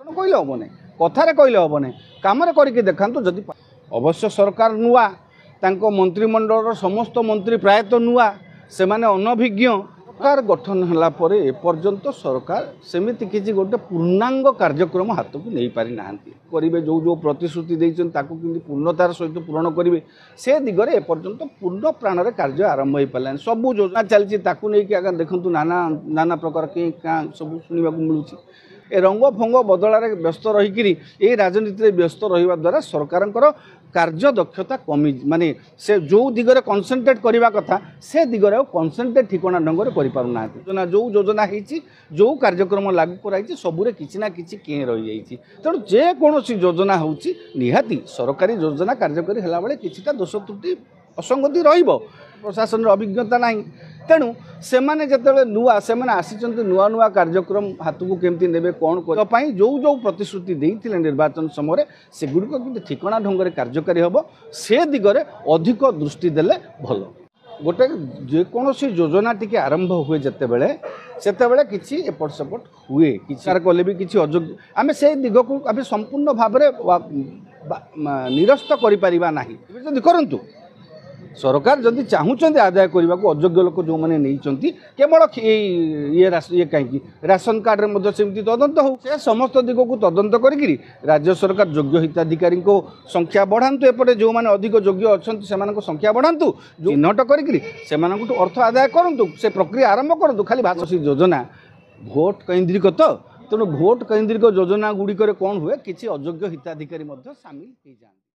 कहले हम ना कथार कहले हम ना कम करके देखा जदि अवश्य सरकार नुआ मंत्रिमंडल समस्त मंत्री प्रायतः नुआ से माने अनभिज्ञ सरकार गठन होला परे एपर्यंत सरकार सेमिति किसी गोटे पूर्णांग कार्यक्रम हाथ को नहीं पारि नाहांती करिवे जो जो प्रतिश्रुति देइछन ताकू किंतु पूर्णतार सहित पूर्ण करिवे से दिगरे एपर्यंत पूर्ण प्राण रे कार्य आरंभ हो पालान सब योजना चलछि ताकू नै कि आगर देखंतु नाना नाना प्रकार के का सब सुनिबा को मिलुछि ए रंग फंग बदलार व्यस्त रहीकि ए राजनीति व्यस्त रहिबा द्वारा सरकारଙ୍କର कार्य दक्षता कमी माने से जो दिगरे कनसेंट्रेट करने कथा से दिगरे कनसेंट्रेट ठिकाना ढंग से करना जो योजना होती जो कार्यक्रम लागू कराई सबूरे किसी ना किसी के रही जाइए तेणु जेकोसी योजना होती निहाती सरकारी योजना कार्यकारी है बेले किसी दोष त्रुटि असंगति प्रशासन अभिज्ञता ना तेणु से माने जते नुआ से माने आसीचंती नुआ नुआ कार्यक्रम हाथ को केमती नेबे कौन करने जो जो प्रतिश्रुति देइथिले निर्वाचन समय से गुड़िक कि ठिकाना ढंग से कार्यकारी हम से दिगरे अधिक दृष्टि देले भल गोटे जेकोसी योजना टी आरंभ हुए जिते बड़े किसी एपट सेपट हुए किसी कले भी किसी अयोग्य आम से दिग को आम संपूर्ण भाव निरस्त करें करंतु सरकार जदि चाहूँगी आदाय करने को अयोग्य लोक जो मैंने नहीं केवल ये कहीं राशन कार्ड में सेमती तदंत हो से समस्त दिग को तदंत करी राज्य सरकार योग्य हिताधिकारी को संख्या बढ़ातु एपटे जो मैंने अधिक योग्य अच्छा से संख्या बढ़ातु जो चिन्हट कर अर्थ आदाय करूँ से प्रक्रिया आरंभ करूँ खाली भाषा योजना भोट केन्द्रिक तो तेणु भोट केन्द्रिक योजना गुड़िक कौन हुए किसी अयोग्य हिताधिकारी सामिल हो जाए।